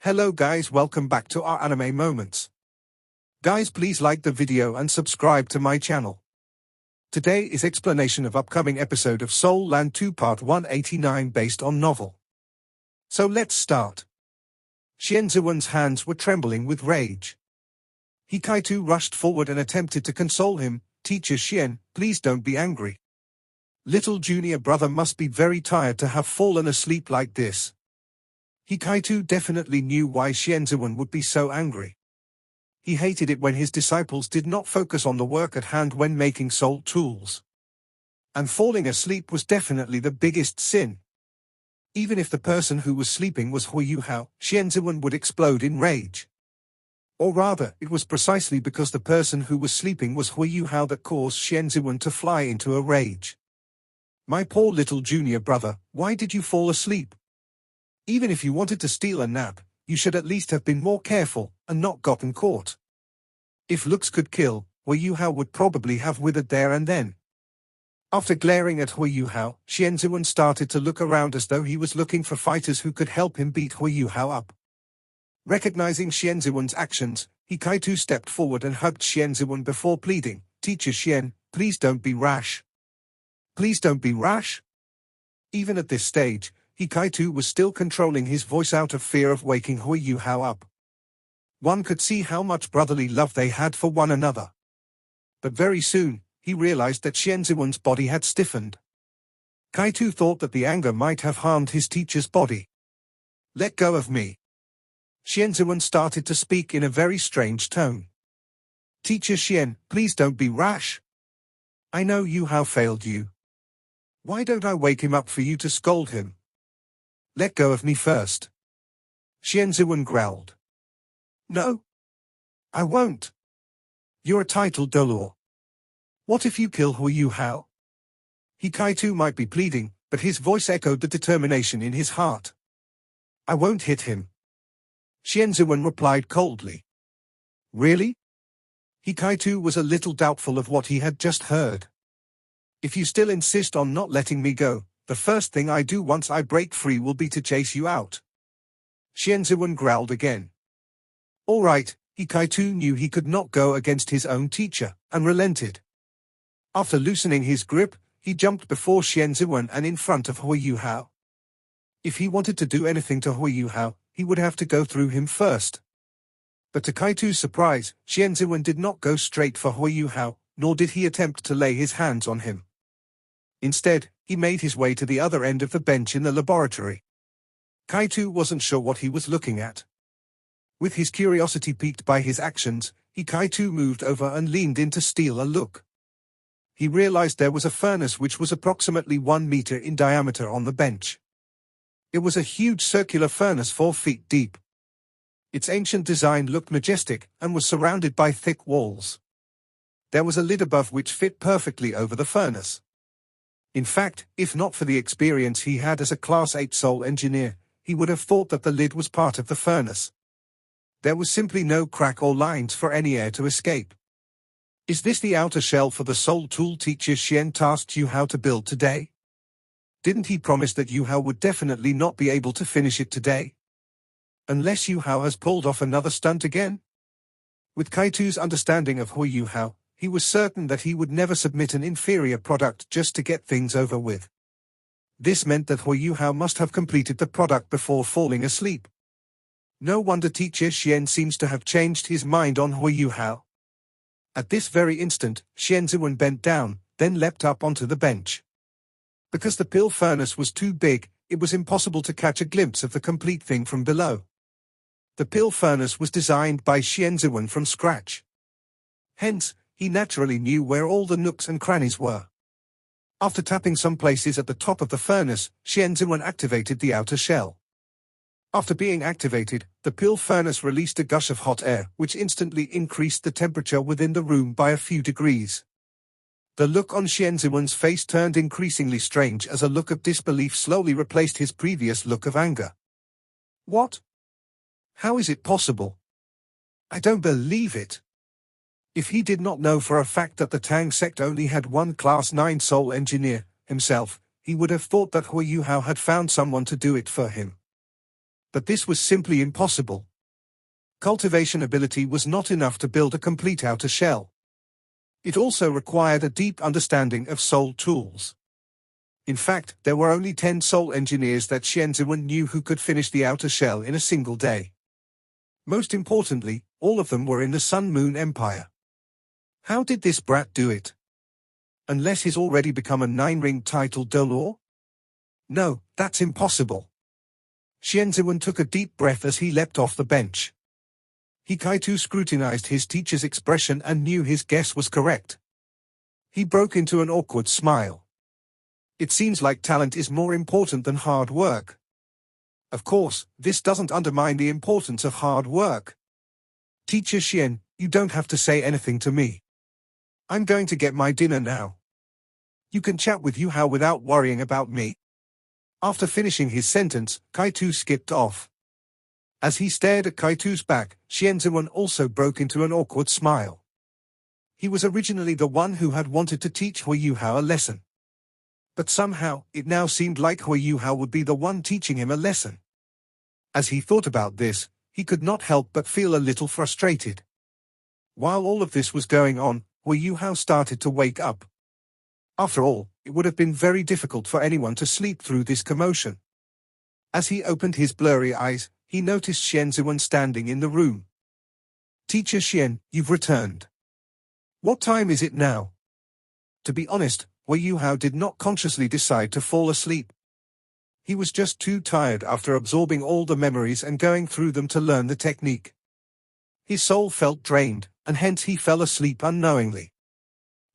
Hello guys, welcome back to our anime moments. Guys, please like the video and subscribe to my channel. Today is explanation of upcoming episode of Soul Land 2 Part 189 based on novel. So let's start. Xianziwen's hands were trembling with rage. Hikaitu rushed forward and attempted to console him. Teacher Xian, please don't be angry. Little junior brother must be very tired to have fallen asleep like this. Hikaitu definitely knew why Xianziwen would be so angry. He hated it when his disciples did not focus on the work at hand when making soul tools. And falling asleep was definitely the biggest sin. Even if the person who was sleeping was Huiyuhao, Xianziwen would explode in rage. Or rather, it was precisely because the person who was sleeping was Huiyuhao that caused Xianziwen to fly into a rage. My poor little junior brother, why did you fall asleep? Even if you wanted to steal a nap, you should at least have been more careful, and not gotten caught. If looks could kill, Huiyuhao would probably have withered there and then. After glaring at Huiyuhao, Xianziwen started to look around as though he was looking for fighters who could help him beat Huiyuhao up. Recognizing Xianziwen's actions, Hikaitu stepped forward and hugged Xianziwen before pleading, Teacher Xian, please don't be rash. Please don't be rash? Even at this stage, Hikaitu was still controlling his voice out of fear of waking Huiyuhao up. One could see how much brotherly love they had for one another. But very soon, he realized that Xianziwen's body had stiffened. Kaitu thought that the anger might have harmed his teacher's body. Let go of me. Xianziwen started to speak in a very strange tone. Teacher Xian, please don't be rash. I know Yuhao failed you. Why don't I wake him up for you to scold him? Let go of me first. Xianziwen growled. No. I won't. You're a titled dolor. What if you kill Huiyuhao? Hikaitu might be pleading, but his voice echoed the determination in his heart. I won't hit him. Xianziwen replied coldly. Really? Hikaitu was a little doubtful of what he had just heard. If you still insist on not letting me go, the first thing I do once I break free will be to chase you out. Xianziwen growled again. All right, Hikaitu knew he could not go against his own teacher, and relented. After loosening his grip, he jumped before Xianziwen and in front of Huiyuhao. If he wanted to do anything to Huiyuhao, he would have to go through him first. But to Kaitu's surprise, Xianziwen did not go straight for Huiyuhao, nor did he attempt to lay his hands on him. Instead, he made his way to the other end of the bench in the laboratory. Kaitu wasn't sure what he was looking at. With his curiosity piqued by his actions, Hikaitu moved over and leaned in to steal a look. He realized there was a furnace which was approximately 1 meter in diameter on the bench. It was a huge circular furnace 4 feet deep. Its ancient design looked majestic and was surrounded by thick walls. There was a lid above which fit perfectly over the furnace. In fact, if not for the experience he had as a Class 8 soul engineer, he would have thought that the lid was part of the furnace. There was simply no crack or lines for any air to escape. Is this the outer shell for the soul tool Teacher Xian tasked you how to build today? Didn't he promise that Yuhao would definitely not be able to finish it today? Unless Yuhao has pulled off another stunt again? With Kaitu's understanding of Huiyuhao, he was certain that he would never submit an inferior product just to get things over with. This meant that Huiyuhao must have completed the product before falling asleep. No wonder Teacher Xian seems to have changed his mind on Huiyuhao. At this very instant, Xianziwen bent down, then leapt up onto the bench. Because the pill furnace was too big, it was impossible to catch a glimpse of the complete thing from below. The pill furnace was designed by Xianziwen from scratch. Hence, he naturally knew where all the nooks and crannies were. After tapping some places at the top of the furnace, Xianziwen activated the outer shell. After being activated, the pill furnace released a gush of hot air, which instantly increased the temperature within the room by a few degrees. The look on Xianziwen's face turned increasingly strange as a look of disbelief slowly replaced his previous look of anger. What? How is it possible? I don't believe it. If he did not know for a fact that the Tang sect only had one Class 9 soul engineer, himself, he would have thought that Huiyuhao had found someone to do it for him. But this was simply impossible. Cultivation ability was not enough to build a complete outer shell. It also required a deep understanding of soul tools. In fact, there were only 10 soul engineers that Xianziwen knew who could finish the outer shell in a single day. Most importantly, all of them were in the Sun Moon Empire. How did this brat do it? Unless he's already become a 9-ring title Dolor? No, that's impossible. Xianziwen took a deep breath as he leapt off the bench. Hikaitu scrutinized his teacher's expression and knew his guess was correct. He broke into an awkward smile. It seems like talent is more important than hard work. Of course, this doesn't undermine the importance of hard work. Teacher Xian, you don't have to say anything to me. I'm going to get my dinner now. You can chat with Yu Hao without worrying about me. After finishing his sentence, Kaitu skipped off. As he stared at Kaitu's back, Xianziwen also broke into an awkward smile. He was originally the one who had wanted to teach Hui Yu Hao a lesson. But somehow, it now seemed like Hui Yu Hao would be the one teaching him a lesson. As he thought about this, he could not help but feel a little frustrated. While all of this was going on, Hui Yu Hao started to wake up. After all, it would have been very difficult for anyone to sleep through this commotion. As he opened his blurry eyes, he noticed Xianziwen standing in the room. Teacher Xian, you've returned. What time is it now? To be honest, Hui Yu Hao did not consciously decide to fall asleep. He was just too tired after absorbing all the memories and going through them to learn the technique. His soul felt drained, and hence he fell asleep unknowingly.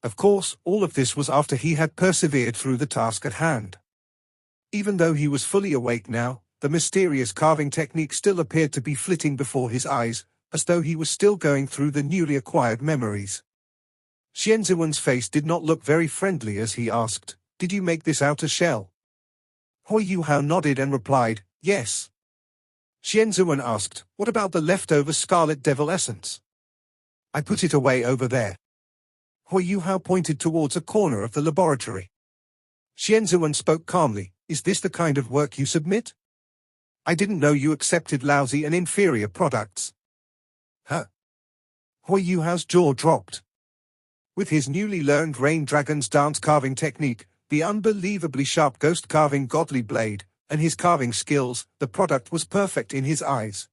Of course, all of this was after he had persevered through the task at hand. Even though he was fully awake now, the mysterious carving technique still appeared to be flitting before his eyes, as though he was still going through the newly acquired memories. Xianziwen's face did not look very friendly as he asked, "Did you make this outer shell?" Hui Yu Hao nodded and replied, "Yes." Xianziwen asked, "What about the leftover Scarlet Devil essence?" "I put it away over there." Hui Yu Hao pointed towards a corner of the laboratory. Xianziwen spoke calmly, "Is this the kind of work you submit? I didn't know you accepted lousy and inferior products." Huh? Hui Yu Hao's jaw dropped. With his newly learned Rain Dragon's dance carving technique, the unbelievably sharp ghost carving godly blade, and his carving skills, the product was perfect in his eyes.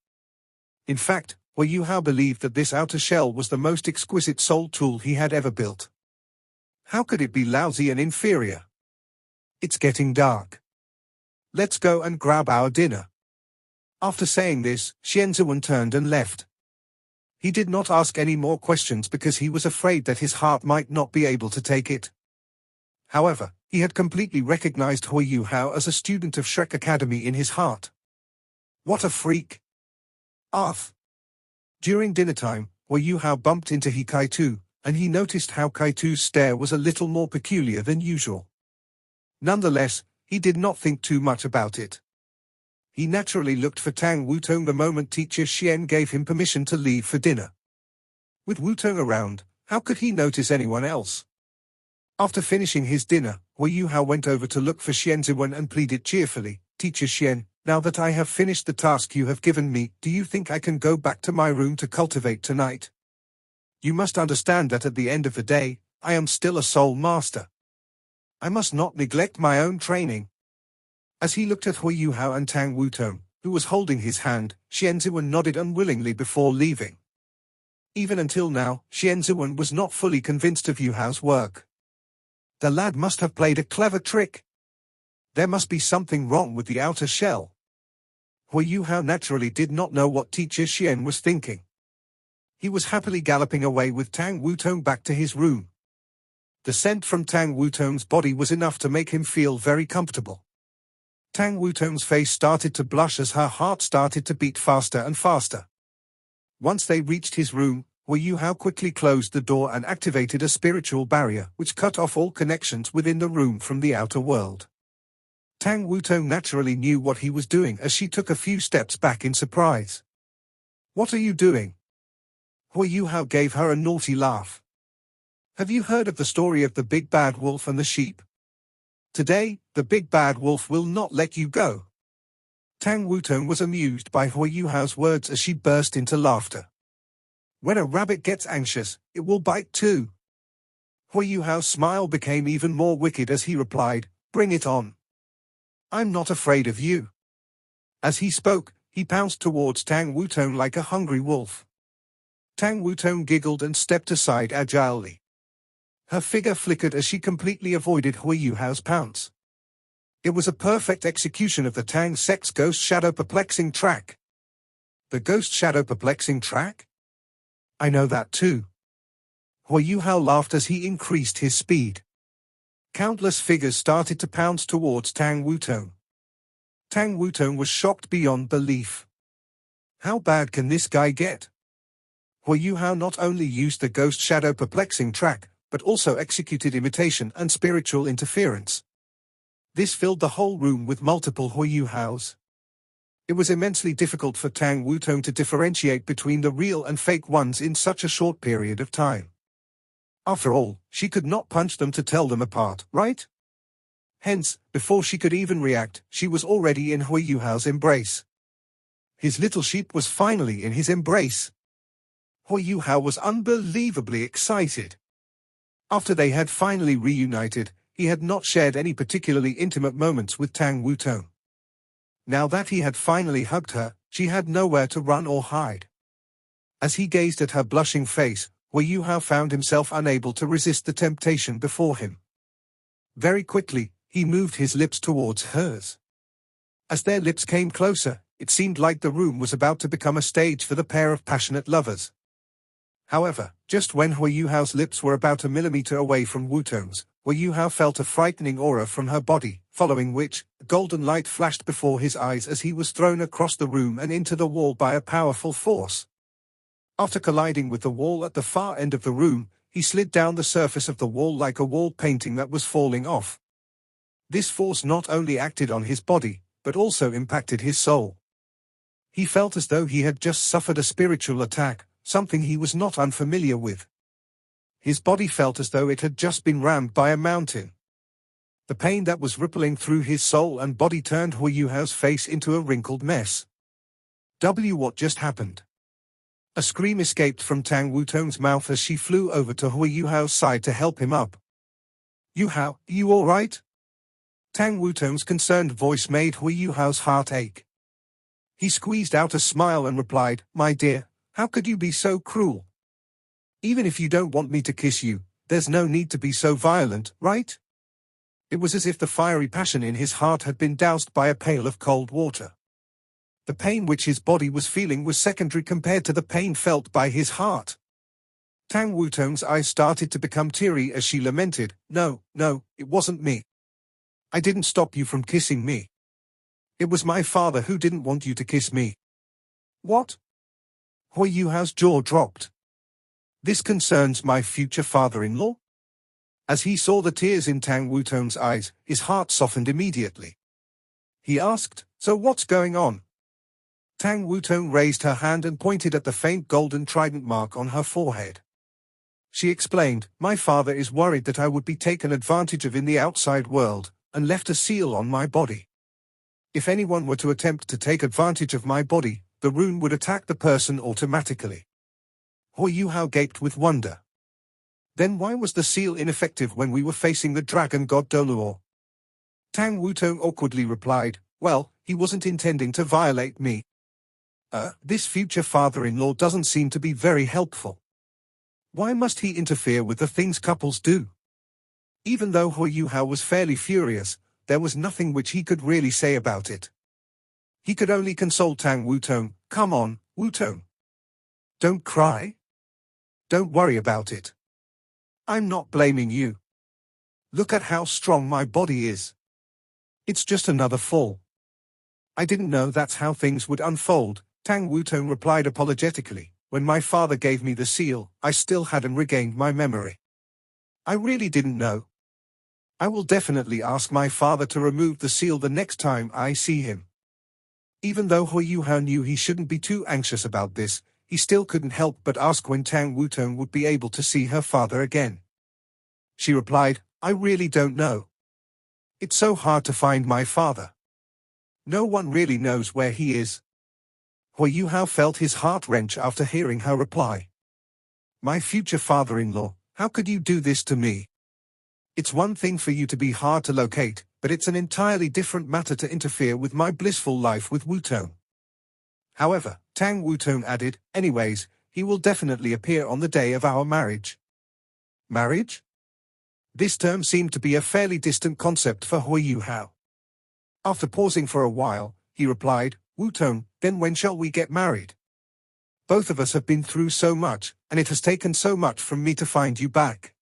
In fact, Hui Yu Hao believed that this outer shell was the most exquisite soul tool he had ever built. How could it be lousy and inferior? It's getting dark. Let's go and grab our dinner. After saying this, Xianziwen turned and left. He did not ask any more questions because he was afraid that his heart might not be able to take it. However, he had completely recognized Hui Yu Hao as a student of Shrek Academy in his heart. What a freak! Arth! During dinner time, Hui Yu Hao bumped into Hikaitu, and he noticed how Kaitu's stare was a little more peculiar than usual. Nonetheless, he did not think too much about it. He naturally looked for Tang Wutong the moment Teacher Xian gave him permission to leave for dinner. With Wutong around, how could he notice anyone else? After finishing his dinner, Hui Yu Hao went over to look for Xianziwen and pleaded cheerfully, "Teacher Xian, now that I have finished the task you have given me, do you think I can go back to my room to cultivate tonight? You must understand that at the end of the day, I am still a soul master. I must not neglect my own training." As he looked at Hui Yu Hao and Tang Wutong, who was holding his hand, Xianziwen nodded unwillingly before leaving. Even until now, Xianziwen was not fully convinced of Yu Hao's work. The lad must have played a clever trick. There must be something wrong with the outer shell. Hui Yu Hao naturally did not know what Teacher Xian was thinking. He was happily galloping away with Tang Wutong back to his room. The scent from Tang Wutong's body was enough to make him feel very comfortable. Tang Wutong's face started to blush as her heart started to beat faster and faster. Once they reached his room, Hui Yu Hao quickly closed the door and activated a spiritual barrier which cut off all connections within the room from the outer world. Tang Wutong naturally knew what he was doing as she took a few steps back in surprise. "What are you doing?" Hui Yu Hao gave her a naughty laugh. "Have you heard of the story of the big bad wolf and the sheep? Today, the big bad wolf will not let you go." Tang Wutong was amused by Hui Yuhao's words as she burst into laughter. When a rabbit gets anxious, it will bite too. Hui Yuhao's smile became even more wicked as he replied, "Bring it on. I'm not afraid of you." As he spoke, he pounced towards Tang Wutong like a hungry wolf. Tang Wutong giggled and stepped aside agilely. Her figure flickered as she completely avoided Hui Yuhao's pounce. It was a perfect execution of the Tang sect's Ghost Shadow Perplexing track. The Ghost Shadow Perplexing track? I know that too. Hui Yuhao laughed as he increased his speed. Countless figures started to pounce towards Tang Wutong. Tang Wutong was shocked beyond belief. How bad can this guy get? Hui Yuhao not only used the Ghost Shadow Perplexing track, but also executed imitation and spiritual interference. This filled the whole room with multiple Hui Yuhaos. It was immensely difficult for Tang Wutong to differentiate between the real and fake ones in such a short period of time. After all, she could not punch them to tell them apart, right? Hence, before she could even react, she was already in Hui Yuhao's embrace. His little sheep was finally in his embrace. Hui Yuhao was unbelievably excited. After they had finally reunited, he had not shared any particularly intimate moments with Tang Wutong. Now that he had finally hugged her, she had nowhere to run or hide. As he gazed at her blushing face, Hui Yuhao found himself unable to resist the temptation before him. Very quickly, he moved his lips towards hers. As their lips came closer, it seemed like the room was about to become a stage for the pair of passionate lovers. However, just when Hui Yuhao's lips were about a millimeter away from Wutong's, Hui Yuhao felt a frightening aura from her body, following which, a golden light flashed before his eyes as he was thrown across the room and into the wall by a powerful force. After colliding with the wall at the far end of the room, he slid down the surface of the wall like a wall painting that was falling off. This force not only acted on his body, but also impacted his soul. He felt as though he had just suffered a spiritual attack, something he was not unfamiliar with. His body felt as though it had just been rammed by a mountain. The pain that was rippling through his soul and body turned Hui Yuhao's face into a wrinkled mess. What just happened? A scream escaped from Tang Wutong's mouth as she flew over to Hui Yuhao's side to help him up. "Yuhao, you all right?" Tang Wutong's concerned voice made Hui Yuhao's heart ache. He squeezed out a smile and replied, "My dear, how could you be so cruel? Even if you don't want me to kiss you, there's no need to be so violent, right?" It was as if the fiery passion in his heart had been doused by a pail of cold water. The pain which his body was feeling was secondary compared to the pain felt by his heart. Tang Wutong's eyes started to become teary as she lamented, No, it wasn't me. I didn't stop you from kissing me. It was my father who didn't want you to kiss me." "What?" Hui Yuhao's jaw dropped. "This concerns my future father-in-law?" As he saw the tears in Tang Wutong's eyes, his heart softened immediately. He asked, "So what's going on?" Tang Wutong raised her hand and pointed at the faint golden trident mark on her forehead. She explained, "My father is worried that I would be taken advantage of in the outside world, and left a seal on my body. If anyone were to attempt to take advantage of my body, the rune would attack the person automatically." Hui Yuhao gaped with wonder. "Then why was the seal ineffective when we were facing the dragon god Doluo?" Tang Wutong awkwardly replied, "Well, he wasn't intending to violate me. This future father-in-law doesn't seem to be very helpful. Why must he interfere with the things couples do?" Even though Hui Yuhao was fairly furious, there was nothing which he could really say about it. He could only console Tang Wutong, "Come on, Wutong. Don't cry. Don't worry about it. I'm not blaming you. Look at how strong my body is. It's just another fall." "I didn't know that's how things would unfold," Tang Wutong replied apologetically. "When my father gave me the seal, I still hadn't regained my memory. I really didn't know. I will definitely ask my father to remove the seal the next time I see him." Even though Hui Yuhao knew he shouldn't be too anxious about this, he still couldn't help but ask when Tang Wutong would be able to see her father again. She replied, "I really don't know. It's so hard to find my father. No one really knows where he is. Hui Yuhao felt his heart wrench after hearing her reply. My future father-in-law, how could you do this to me? It's one thing for you to be hard to locate, but it's an entirely different matter to interfere with my blissful life with Wutong. However, Tang Wutong added, anyways, he will definitely appear on the day of our marriage. Marriage? This term seemed to be a fairly distant concept for Hui Yuhao. After pausing for a while, he replied, Wutong, then when shall we get married? Both of us have been through so much, and it has taken so much from me to find you back.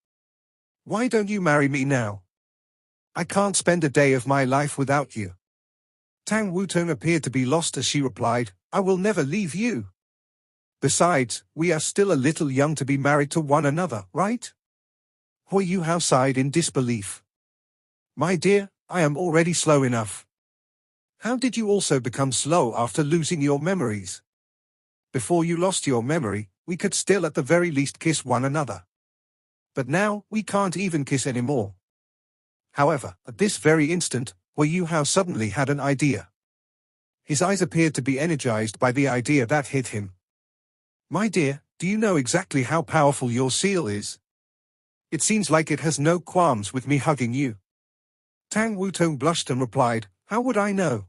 Why don't you marry me now? I can't spend a day of my life without you. Tang Wutong appeared to be lost as she replied, I will never leave you. Besides, we are still a little young to be married to one another, right? Hui Yuhao sighed in disbelief. My dear, I am already slow enough. How did you also become slow after losing your memories? Before you lost your memory, we could still at the very least kiss one another. But now, we can't even kiss anymore. However, at this very instant, Hui Yuhao suddenly had an idea. His eyes appeared to be energized by the idea that hit him. My dear, do you know exactly how powerful your seal is? It seems like it has no qualms with me hugging you. Tang Wutong blushed and replied, how would I know?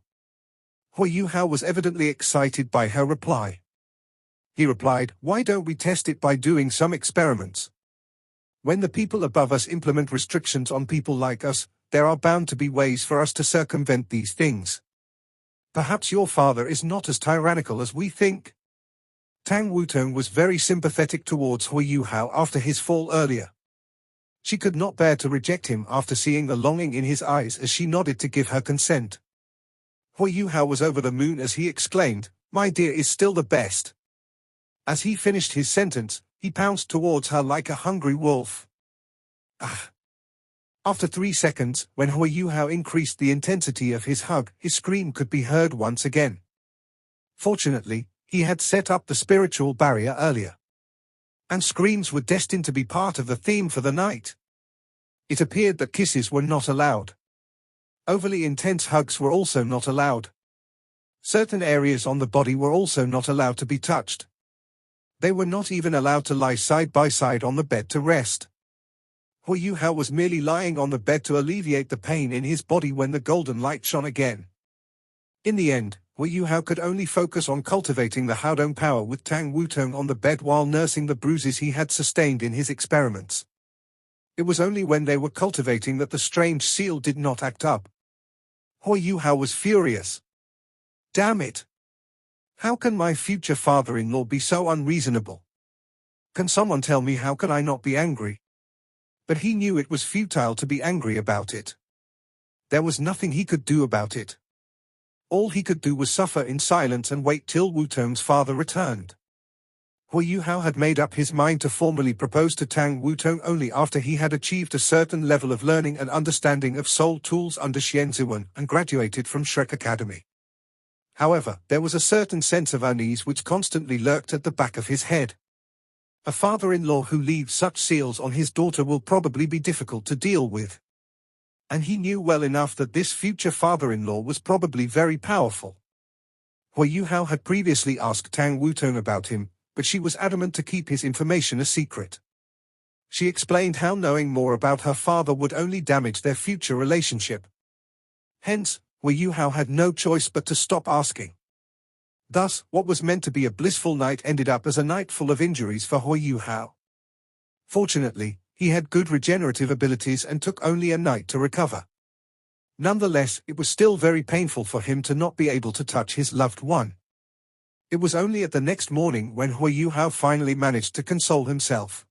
Hui Yuhao was evidently excited by her reply. He replied, why don't we test it by doing some experiments? When the people above us implement restrictions on people like us, there are bound to be ways for us to circumvent these things. Perhaps your father is not as tyrannical as we think. Tang Wutong was very sympathetic towards Hui Yuhao after his fall earlier. She could not bear to reject him after seeing the longing in his eyes as she nodded to give her consent. Hui Yuhao was over the moon as he exclaimed, my dear is still the best. As he finished his sentence, he pounced towards her like a hungry wolf. Ah! After 3 seconds, when Hui Yuhao increased the intensity of his hug, his scream could be heard once again. Fortunately, he had set up the spiritual barrier earlier. And screams were destined to be part of the theme for the night. It appeared that kisses were not allowed. Overly intense hugs were also not allowed. Certain areas on the body were also not allowed to be touched. They were not even allowed to lie side by side on the bed to rest. Hui Yuhao was merely lying on the bed to alleviate the pain in his body when the golden light shone again. In the end, Hui Yuhao could only focus on cultivating the Haodong power with Tang Wutong on the bed while nursing the bruises he had sustained in his experiments. It was only when they were cultivating that the strange seal did not act up. Hui Yuhao was furious. Damn it! How can my future father-in-law be so unreasonable? Can someone tell me how can I not be angry? But he knew it was futile to be angry about it. There was nothing he could do about it. All he could do was suffer in silence and wait till Wutong's father returned. Hui Yuhao had made up his mind to formally propose to Tang Wutong only after he had achieved a certain level of learning and understanding of soul tools under Xian Ziwen and graduated from Shrek Academy. However, there was a certain sense of unease which constantly lurked at the back of his head. A father-in-law who leaves such seals on his daughter will probably be difficult to deal with. And he knew well enough that this future father-in-law was probably very powerful. Hui Yuhao had previously asked Tang Wutong about him, but she was adamant to keep his information a secret. She explained how knowing more about her father would only damage their future relationship. Hence, Hui Yuhao had no choice but to stop asking. Thus, what was meant to be a blissful night ended up as a night full of injuries for Hui Yuhao. Fortunately, he had good regenerative abilities and took only a night to recover. Nonetheless, it was still very painful for him to not be able to touch his loved one. It was only at the next morning when Hui Yuhao finally managed to console himself.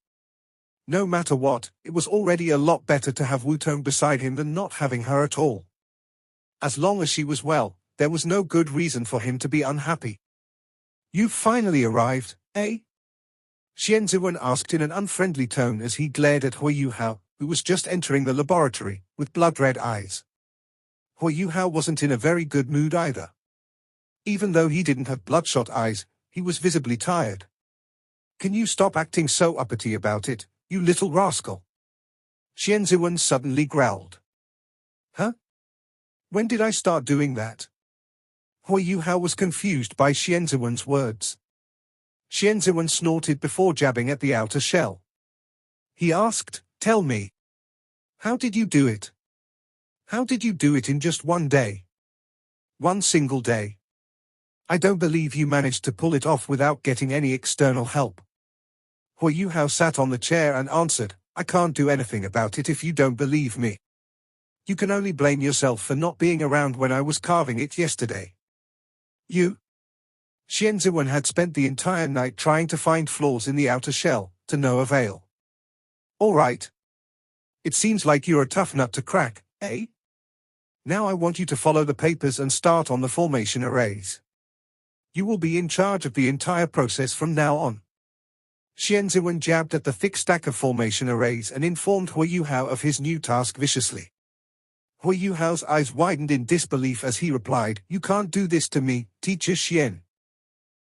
No matter what, it was already a lot better to have Wutong beside him than not having her at all. As long as she was well, there was no good reason for him to be unhappy. You've finally arrived, eh? Xian Ziwen asked in an unfriendly tone as he glared at Hui Yuhao, who was just entering the laboratory, with blood-red eyes. Hui Yuhao wasn't in a very good mood either. Even though he didn't have bloodshot eyes, he was visibly tired. Can you stop acting so uppity about it, you little rascal? Xian Ziwen suddenly growled. Huh? When did I start doing that? Hui Yuhao was confused by Xianziwen's words. Xianziwen snorted before jabbing at the outer shell. He asked, "Tell me. How did you do it? How did you do it in just one day? One single day? I don't believe you managed to pull it off without getting any external help." Hui Yuhao sat on the chair and answered, "I can't do anything about it if you don't believe me. You can only blame yourself for not being around when I was carving it yesterday." You? Xianziwen had spent the entire night trying to find flaws in the outer shell, to no avail. "All right. It seems like you're a tough nut to crack, eh? Now I want you to follow the papers and start on the formation arrays. You will be in charge of the entire process from now on." Xianziwen jabbed at the thick stack of formation arrays and informed Hui Yuhao of his new task viciously. Hui Yuhao's eyes widened in disbelief as he replied, "You can't do this to me, Teacher Xian.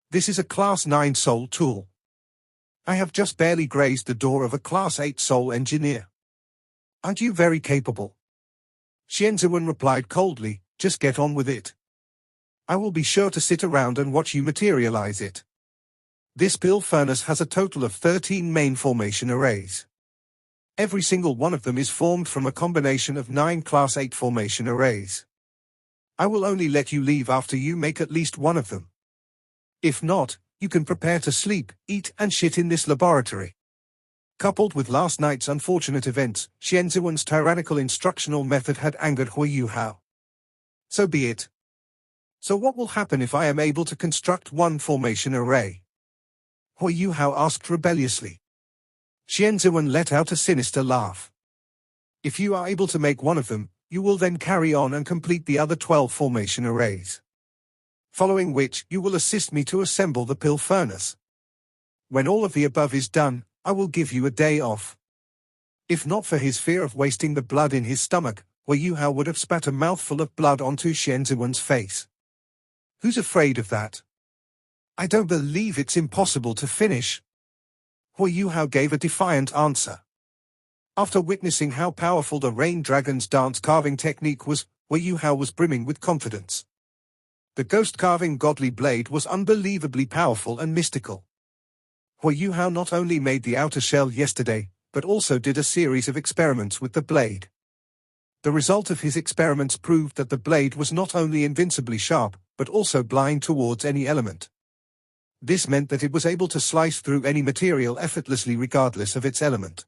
This is a Class 9 soul tool. I have just barely grazed the door of a Class 8 soul engineer. Aren't you very capable?" Xianziwen replied coldly, "Just get on with it. I will be sure to sit around and watch you materialize it. This pill furnace has a total of 13 main formation arrays. Every single one of them is formed from a combination of 9 Class 8 formation arrays. I will only let you leave after you make at least one of them. If not, you can prepare to sleep, eat and shit in this laboratory." Coupled with last night's unfortunate events, Xianziwen's tyrannical instructional method had angered Hui Yuhao. "So be it. So what will happen if I am able to construct one formation array?" Hui Yuhao asked rebelliously. Xianziwen let out a sinister laugh. "If you are able to make one of them, you will then carry on and complete the other 12 formation arrays. Following which, you will assist me to assemble the pill furnace. When all of the above is done, I will give you a day off." If not for his fear of wasting the blood in his stomach, Hui Yuhao would have spat a mouthful of blood onto Xianziwen's face. "Who's afraid of that? I don't believe it's impossible to finish." Hui Yuhao gave a defiant answer. After witnessing how powerful the Rain Dragon's dance carving technique was, Hui Yuhao was brimming with confidence. The ghost carving godly blade was unbelievably powerful and mystical. Hui Yuhao not only made the outer shell yesterday, but also did a series of experiments with the blade. The result of his experiments proved that the blade was not only invincibly sharp, but also blind towards any element. This meant that it was able to slice through any material effortlessly regardless of its element.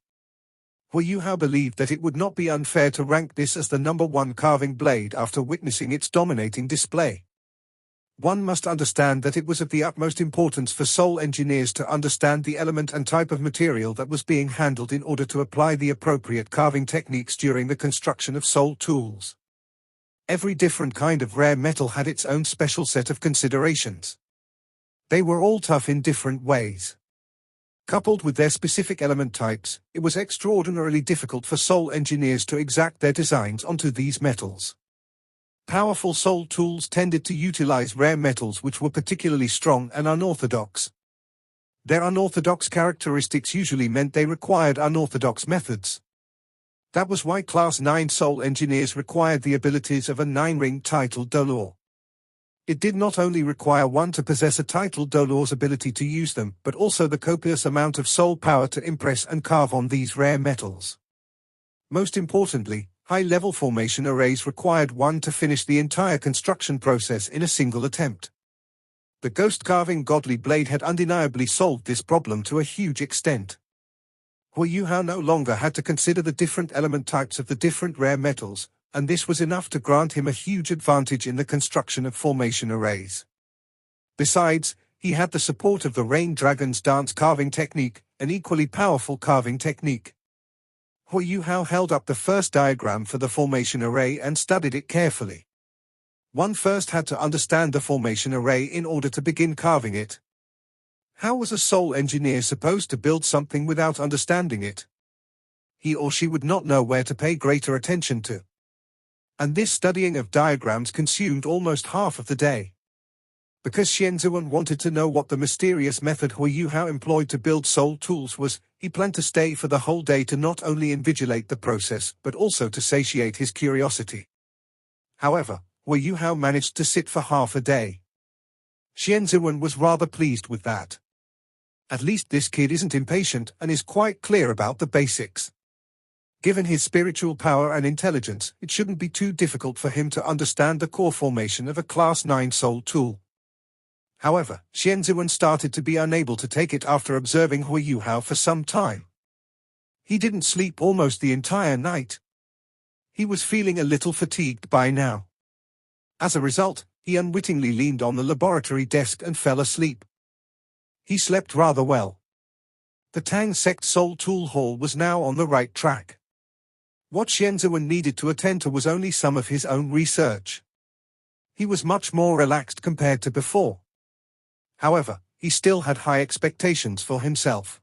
Hui Yuhao believed that it would not be unfair to rank this as the #1 carving blade after witnessing its dominating display. One must understand that it was of the utmost importance for soul engineers to understand the element and type of material that was being handled in order to apply the appropriate carving techniques during the construction of soul tools. Every different kind of rare metal had its own special set of considerations. They were all tough in different ways. Coupled with their specific element types, it was extraordinarily difficult for soul engineers to exact their designs onto these metals. Powerful soul tools tended to utilize rare metals which were particularly strong and unorthodox. Their unorthodox characteristics usually meant they required unorthodox methods. That was why Class 9 soul engineers required the abilities of a 9-ring title Dolor. It did not only require one to possess a title Dolor's ability to use them, but also the copious amount of soul power to impress and carve on these rare metals. Most importantly, high-level formation arrays required one to finish the entire construction process in a single attempt. The ghost-carving godly blade had undeniably solved this problem to a huge extent. Hui Yuhao no longer had to consider the different element types of the different rare metals, and this was enough to grant him a huge advantage in the construction of formation arrays. Besides, he had the support of the Rain Dragon's dance carving technique, an equally powerful carving technique. Hui Yuhao held up the first diagram for the formation array and studied it carefully. One first had to understand the formation array in order to begin carving it. How was a soul engineer supposed to build something without understanding it? He or she would not know where to pay greater attention to. And this studying of diagrams consumed almost half of the day. Because Xianziwen wanted to know what the mysterious method Hui Yuhao employed to build soul tools was, he planned to stay for the whole day to not only invigilate the process, but also to satiate his curiosity. However, Hu Yuhao managed to sit for half a day. Xian Ziwen was rather pleased with that. At least this kid isn't impatient and is quite clear about the basics. Given his spiritual power and intelligence, it shouldn't be too difficult for him to understand the core formation of a Class 9 soul tool. However, Xian Ziwen started to be unable to take it after observing Hu Yuhao for some time. He didn't sleep almost the entire night. He was feeling a little fatigued by now. As a result, he unwittingly leaned on the laboratory desk and fell asleep. He slept rather well. The Tang Sect Soul Tool Hall was now on the right track. What Xian Ziwen needed to attend to was only some of his own research. He was much more relaxed compared to before. However, he still had high expectations for himself.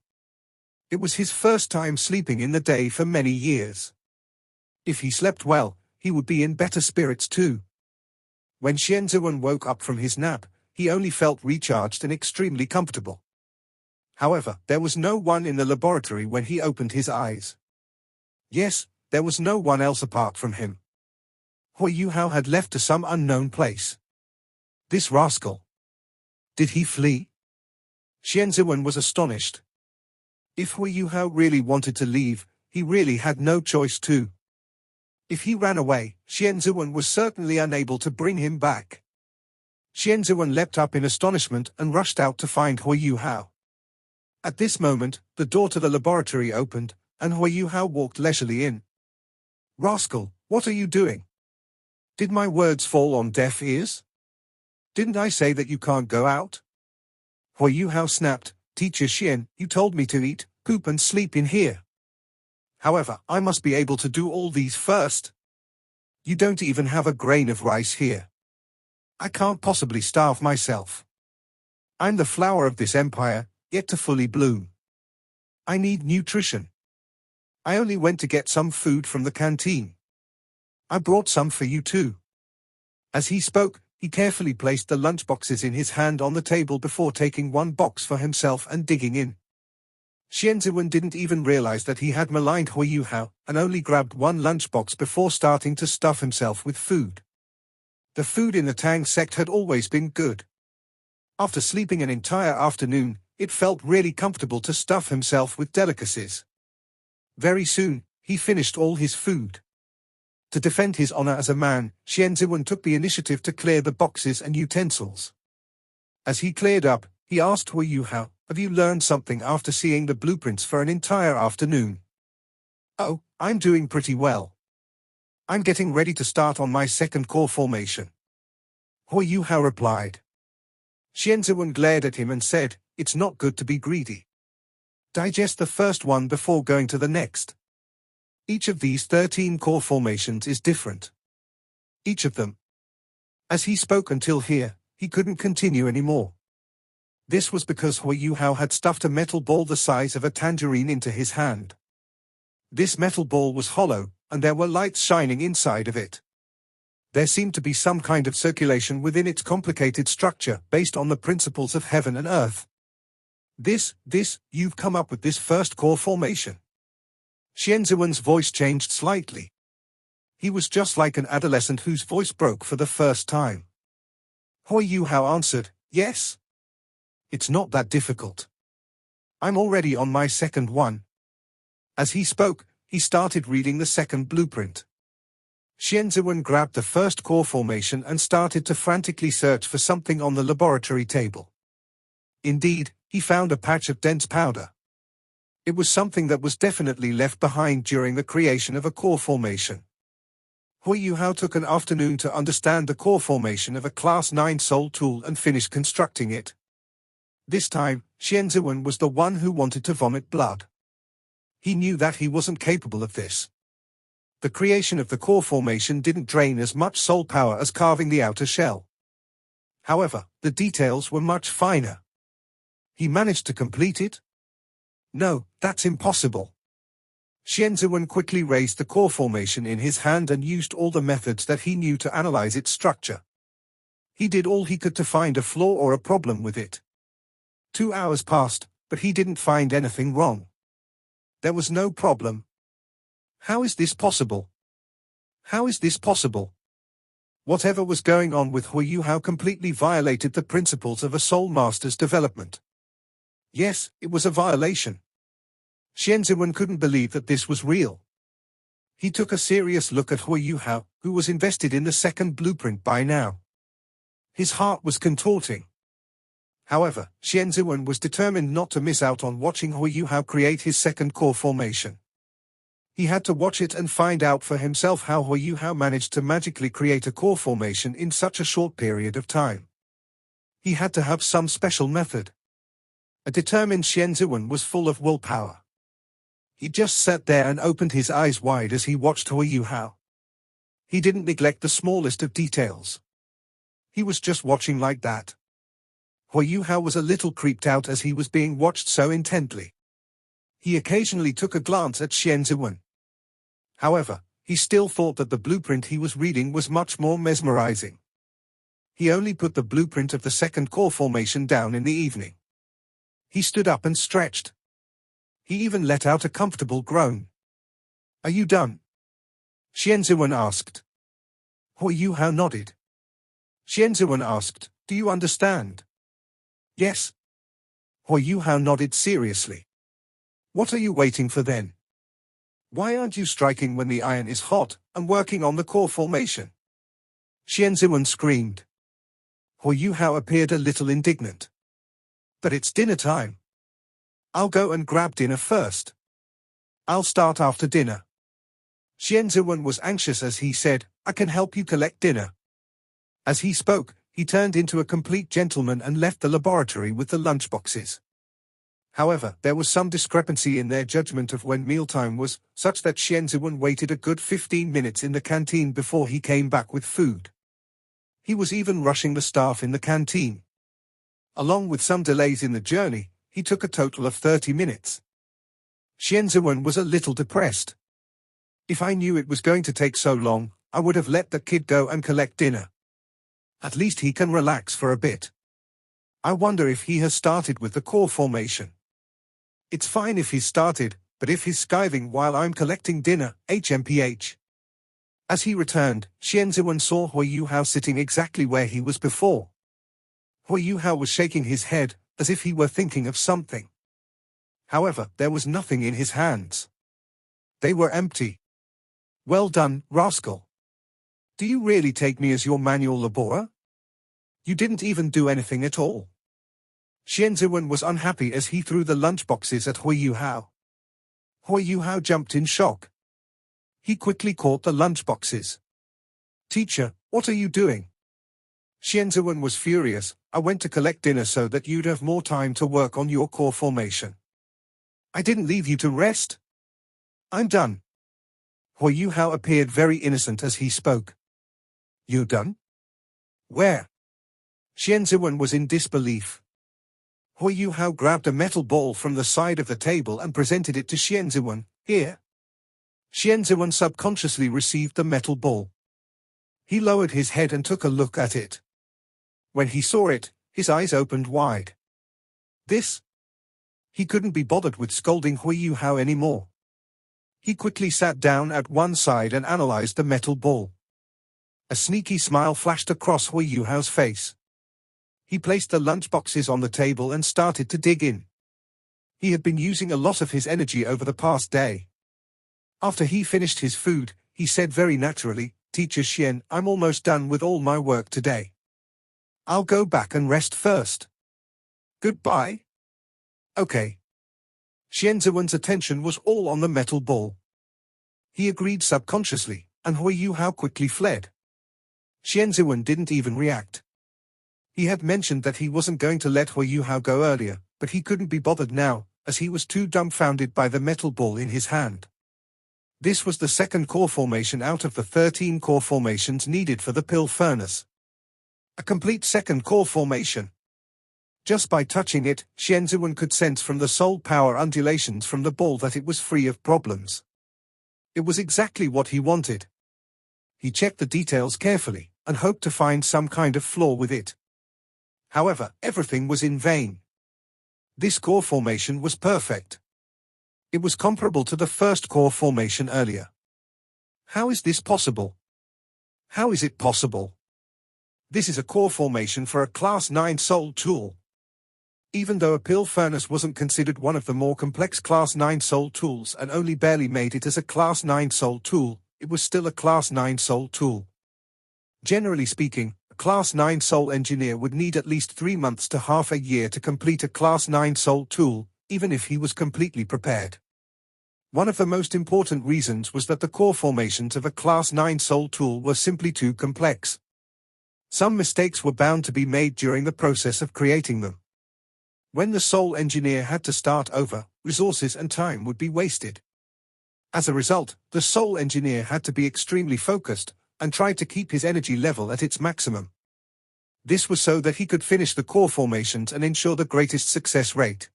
It was his first time sleeping in the day for many years. If he slept well, he would be in better spirits too. When Xian Ziwen woke up from his nap, he only felt recharged and extremely comfortable. However, there was no one in the laboratory when he opened his eyes. Yes, there was no one else apart from him. Hu Yuhao had left to some unknown place. This rascal. Did he flee? Xian Ziwen was astonished. If Hu Yuhao really wanted to leave, he really had no choice to. If he ran away, Xian Ziwen was certainly unable to bring him back. Xian Ziwen leapt up in astonishment and rushed out to find Hu Yuhao. At this moment, the door to the laboratory opened, and Hu Yuhao walked leisurely in. Rascal, what are you doing? Did my words fall on deaf ears? Didn't I say that you can't go out? Hu Yuhao snapped, Teacher Xian, you told me to eat, poop and sleep in here. However, I must be able to do all these first. You don't even have a grain of rice here. I can't possibly starve myself. I'm the flower of this empire, yet to fully bloom. I need nutrition. I only went to get some food from the canteen. I brought some for you too. As he spoke, he carefully placed the lunchboxes in his hand on the table before taking one box for himself and digging in. Xian Ziwen didn't even realize that he had maligned Hu Yuhao and only grabbed one lunchbox before starting to stuff himself with food. The food in the Tang sect had always been good. After sleeping an entire afternoon, it felt really comfortable to stuff himself with delicacies. Very soon, he finished all his food. To defend his honor as a man, Xian Ziwen took the initiative to clear the boxes and utensils. As he cleared up, he asked Hu Yuhao, have you learned something after seeing the blueprints for an entire afternoon? Oh, I'm doing pretty well. I'm getting ready to start on my second core formation. Hu Yuhao replied. Xian Ziwen glared at him and said, it's not good to be greedy. Digest the first one before going to the next. Each of these 13 core formations is different. Each of them. As he spoke until here, he couldn't continue anymore. This was because Hu Yuhao had stuffed a metal ball the size of a tangerine into his hand. This metal ball was hollow, and there were lights shining inside of it. There seemed to be some kind of circulation within its complicated structure based on the principles of heaven and earth. You've come up with this first core formation. Xian Ziwen's voice changed slightly. He was just like an adolescent whose voice broke for the first time. Hu Yuhao answered, yes. It's not that difficult. I'm already on my second one. As he spoke, he started reading the second blueprint. Xian Ziwen grabbed the first core formation and started to frantically search for something on the laboratory table. Indeed, he found a patch of dense powder. It was something that was definitely left behind during the creation of a core formation. Hu Yuhao took an afternoon to understand the core formation of a Class 9 soul tool and finish constructing it. This time, Xian Ziwen was the one who wanted to vomit blood. He knew that he wasn't capable of this. The creation of the core formation didn't drain as much soul power as carving the outer shell. However, the details were much finer. He managed to complete it? No, that's impossible. Xian Ziwen quickly raised the core formation in his hand and used all the methods that he knew to analyze its structure. He did all he could to find a flaw or a problem with it. 2 hours passed, but he didn't find anything wrong. There was no problem. How is this possible? How is this possible? Whatever was going on with Hui Yuhao completely violated the principles of a soul master's development. Yes, it was a violation. Xian Ziwen couldn't believe that this was real. He took a serious look at Hui Yuhao, who was invested in the second blueprint by now. His heart was contorting. However, Xian Ziwen was determined not to miss out on watching Hui Yuhao create his second core formation. He had to watch it and find out for himself how Hui Yuhao managed to magically create a core formation in such a short period of time. He had to have some special method. A determined Xian Ziwen was full of willpower. He just sat there and opened his eyes wide as he watched Hui Yuhao. He didn't neglect the smallest of details. He was just watching like that. Hui Yuhao was a little creeped out as he was being watched so intently. He occasionally took a glance at Xian Ziwen. However, he still thought that the blueprint he was reading was much more mesmerizing. He only put the blueprint of the second core formation down in the evening. He stood up and stretched. He even let out a comfortable groan. "Are you done?" Xian Ziwen asked. Hui Yuhao nodded. Xian Ziwen asked, "Do you understand?" "Yes." Hui Yuhao nodded seriously. "What are you waiting for then? Why aren't you striking when the iron is hot and working on the core formation?" Xian Ziwen screamed. Hui Yuhao appeared a little indignant. "But it's dinner time. I'll go and grab dinner first. I'll start after dinner." Xian Ziwen was anxious as he said, "I can help you collect dinner." As he spoke, he turned into a complete gentleman and left the laboratory with the lunchboxes. However, there was some discrepancy in their judgment of when mealtime was, such that Xian Ziwen waited a good 15 minutes in the canteen before he came back with food. He was even rushing the staff in the canteen. Along with some delays in the journey, he took a total of 30 minutes. Xian Ziwen was a little depressed. "If I knew it was going to take so long, I would have let the kid go and collect dinner. At least he can relax for a bit. I wonder if he has started with the core formation. It's fine if he's started, but if he's skiving while I'm collecting dinner, HMPH. As he returned, Xian Ziwen saw Hui Yuhao sitting exactly where he was before. Hui Yuhao was shaking his head, as if he were thinking of something. However, there was nothing in his hands. They were empty. "Well done, rascal. Do you really take me as your manual laborer? You didn't even do anything at all." Xian Ziwen was unhappy as he threw the lunchboxes at Hui Yuhao. Hui Yuhao jumped in shock. He quickly caught the lunchboxes. "Teacher, what are you doing?" Xian Ziwen was furious. "I went to collect dinner so that you'd have more time to work on your core formation. I didn't leave you to rest. I'm done." Hui Yuhao appeared very innocent as he spoke. "You're done? Where?" Xian Ziwen was in disbelief. Hui Yuhao grabbed a metal ball from the side of the table and presented it to Xian Ziwen. "Here." Xian Ziwen subconsciously received the metal ball. He lowered his head and took a look at it. When he saw it, his eyes opened wide. "This?" He couldn't be bothered with scolding Hui Yuhao anymore. He quickly sat down at one side and analyzed the metal ball. A sneaky smile flashed across Hui Yuhao's face. He placed the lunchboxes on the table and started to dig in. He had been using a lot of his energy over the past day. After he finished his food, he said very naturally, "Teacher Xian, I'm almost done with all my work today. I'll go back and rest first. Goodbye." "Okay." Xian Ziwen's attention was all on the metal ball. He agreed subconsciously, and Hui Yuhao quickly fled. Xian Ziwen didn't even react. He had mentioned that he wasn't going to let Hui Yuhao go earlier, but he couldn't be bothered now, as he was too dumbfounded by the metal ball in his hand. This was the second core formation out of the 13 core formations needed for the pill furnace. A complete second core formation. Just by touching it, Xian Ziwen could sense from the soul power undulations from the ball that it was free of problems. It was exactly what he wanted. He checked the details carefully, and hoped to find some kind of flaw with it. However, everything was in vain. This core formation was perfect. It was comparable to the first core formation earlier. How is this possible? How is it possible? This is a core formation for a Class 9 Soul tool. Even though a pill furnace wasn't considered one of the more complex Class 9 Soul tools and only barely made it as a Class 9 Soul tool, it was still a Class 9 Soul tool. Generally speaking, a Class 9 Soul engineer would need at least 3 months to half a year to complete a Class 9 Soul tool, even if he was completely prepared. One of the most important reasons was that the core formations of a Class 9 Soul tool were simply too complex. Some mistakes were bound to be made during the process of creating them. When the Soul engineer had to start over, resources and time would be wasted. As a result, the Soul engineer had to be extremely focused and tried to keep his energy level at its maximum. This was so that he could finish the core formations and ensure the greatest success rate.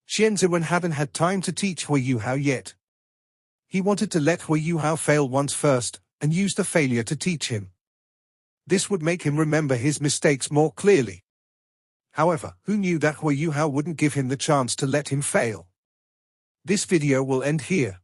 Xian Ziwen hadn't had time to teach Hui Yuhao yet. He wanted to let Hui Yuhao fail once first, and use the failure to teach him. This would make him remember his mistakes more clearly. However, who knew that Hui Yuhao wouldn't give him the chance to let him fail? This video will end here.